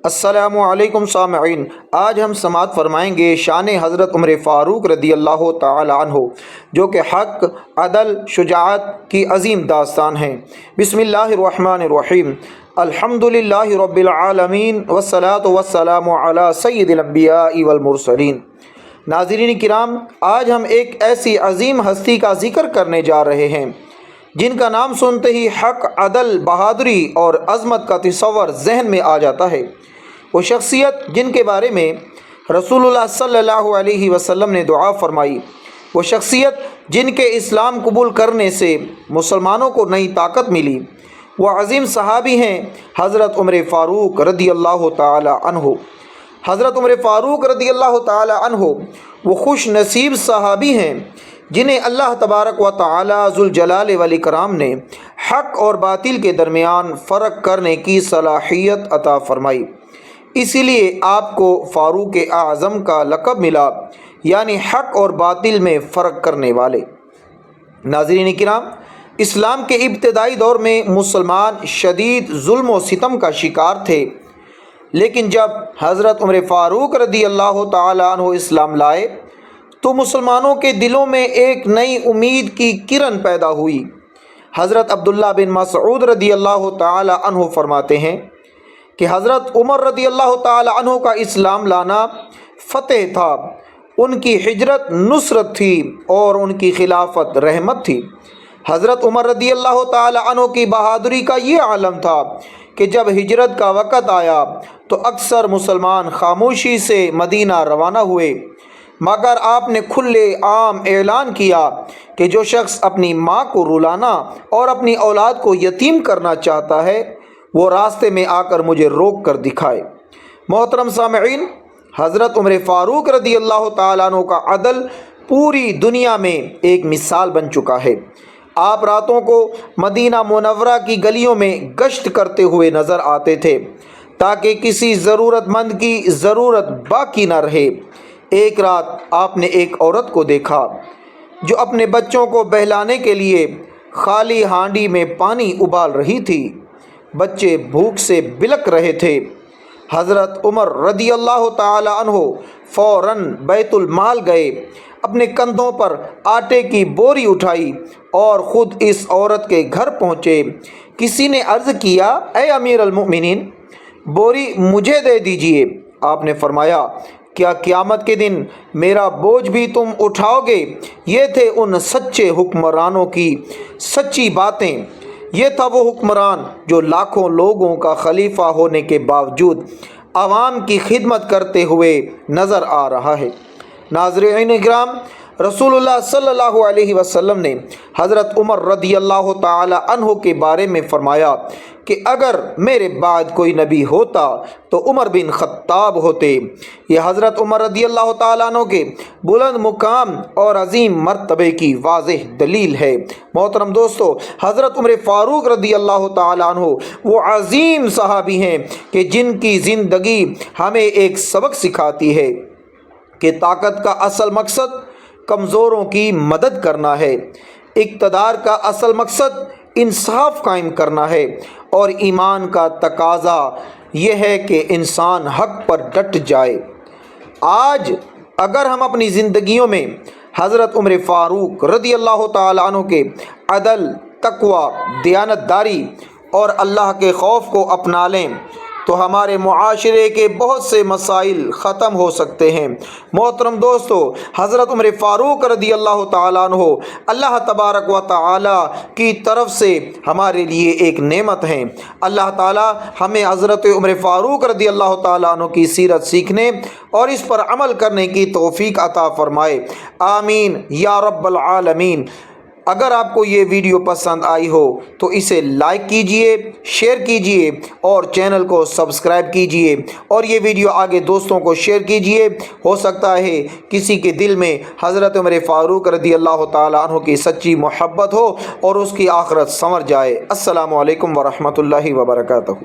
السلام علیکم سامعین، آج ہم سماعت فرمائیں گے شان حضرت عمر فاروق رضی اللہ تعالی عنہ، جو کہ حق، عدل، شجاعت کی عظیم داستان ہیں۔ بسم اللہ الرحمن الرحیم۔ الحمد للہ رب العالمین والصلاة والسلام علی سید الانبیاء والمرسلین۔ ناظرین کرام، آج ہم ایک ایسی عظیم ہستی کا ذکر کرنے جا رہے ہیں جن کا نام سنتے ہی حق، عدل، بہادری اور عظمت کا تصور ذہن میں آ جاتا ہے۔ وہ شخصیت جن کے بارے میں رسول اللہ صلی اللہ علیہ وسلم نے دعا فرمائی، وہ شخصیت جن کے اسلام قبول کرنے سے مسلمانوں کو نئی طاقت ملی، وہ عظیم صحابی ہیں حضرت عمر فاروق رضی اللہ تعالی عنہ۔ حضرت عمر فاروق رضی اللہ تعالی عنہ وہ خوش نصیب صحابی ہیں جنہیں اللہ تبارک و تعالی ذوالجلال والاکرام نے حق اور باطل کے درمیان فرق کرنے کی صلاحیت عطا فرمائی، اسی لیے آپ کو فاروق اعظم کا لقب ملا، یعنی حق اور باطل میں فرق کرنے والے۔ ناظرین کرام، اسلام کے ابتدائی دور میں مسلمان شدید ظلم و ستم کا شکار تھے، لیکن جب حضرت عمر فاروق رضی اللہ تعالی عنہ اسلام لائے تو مسلمانوں کے دلوں میں ایک نئی امید کی کرن پیدا ہوئی۔ حضرت عبداللہ بن مسعود رضی اللہ تعالی عنہ فرماتے ہیں کہ حضرت عمر رضی اللہ تعالی عنہ کا اسلام لانا فتح تھا، ان کی ہجرت نصرت تھی اور ان کی خلافت رحمت تھی۔ حضرت عمر رضی اللہ تعالی عنہ کی بہادری کا یہ عالم تھا کہ جب ہجرت کا وقت آیا تو اکثر مسلمان خاموشی سے مدینہ روانہ ہوئے، مگر آپ نے کھلے عام اعلان کیا کہ جو شخص اپنی ماں کو رلانا اور اپنی اولاد کو یتیم کرنا چاہتا ہے وہ راستے میں آ کر مجھے روک کر دکھائے۔ محترم سامعین، حضرت عمر فاروق رضی اللہ تعالیٰ عنہ کا عدل پوری دنیا میں ایک مثال بن چکا ہے۔ آپ راتوں کو مدینہ منورہ کی گلیوں میں گشت کرتے ہوئے نظر آتے تھے تاکہ کسی ضرورت مند کی ضرورت باقی نہ رہے۔ ایک رات آپ نے ایک عورت کو دیکھا جو اپنے بچوں کو بہلانے کے لیے خالی ہانڈی میں پانی ابال رہی تھی۔ بچے بھوک سے بلک رہے تھے۔ حضرت عمر رضی اللہ تعالی عنہ فوراً بیت المال گئے، اپنے کندھوں پر آٹے کی بوری اٹھائی اور خود اس عورت کے گھر پہنچے۔ کسی نے عرض کیا، اے امیر المؤمنین، بوری مجھے دے دیجئے۔ آپ نے فرمایا، کیا قیامت کے دن میرا بوجھ بھی تم اٹھاؤ گے؟ یہ تھے ان سچے حکمرانوں کی سچی باتیں۔ یہ تھا وہ حکمران جو لاکھوں لوگوں کا خلیفہ ہونے کے باوجود عوام کی خدمت کرتے ہوئے نظر آ رہا ہے۔ ناظرین کرام، رسول اللہ صلی اللہ علیہ وسلم نے حضرت عمر رضی اللہ تعالی عنہ کے بارے میں فرمایا کہ اگر میرے بعد کوئی نبی ہوتا تو عمر بن خطاب ہوتے۔ یہ حضرت عمر رضی اللہ تعالیٰ عنہ کے بلند مقام اور عظیم مرتبے کی واضح دلیل ہے۔ محترم دوستو، حضرت عمر فاروق رضی اللہ تعالیٰ عنہ وہ عظیم صحابی ہیں کہ جن کی زندگی ہمیں ایک سبق سکھاتی ہے کہ طاقت کا اصل مقصد کمزوروں کی مدد کرنا ہے، اقتدار کا اصل مقصد انصاف قائم کرنا ہے، اور ایمان کا تقاضا یہ ہے کہ انسان حق پر ڈٹ جائے۔ آج اگر ہم اپنی زندگیوں میں حضرت عمر فاروق رضی اللہ تعالی عنہ کے عدل، تقوی، دیانتداری اور اللہ کے خوف کو اپنا لیں تو ہمارے معاشرے کے بہت سے مسائل ختم ہو سکتے ہیں۔ محترم دوستو، حضرت عمر فاروق رضی اللہ تعالیٰ عنہ اللہ تبارک و تعالیٰ کی طرف سے ہمارے لیے ایک نعمت ہیں۔ اللہ تعالیٰ ہمیں حضرت عمر فاروق رضی اللہ تعالیٰ عنہ کی سیرت سیکھنے اور اس پر عمل کرنے کی توفیق عطا فرمائے، آمین یا رب العالمین۔ اگر آپ کو یہ ویڈیو پسند آئی ہو تو اسے لائک کیجئے، شیئر کیجئے اور چینل کو سبسکرائب کیجئے، اور یہ ویڈیو آگے دوستوں کو شیئر کیجئے۔ ہو سکتا ہے کسی کے دل میں حضرت عمر فاروق رضی اللہ تعالیٰ عنہ کی سچی محبت ہو اور اس کی آخرت سنور جائے۔ السلام علیکم ورحمۃ اللہ وبرکاتہ۔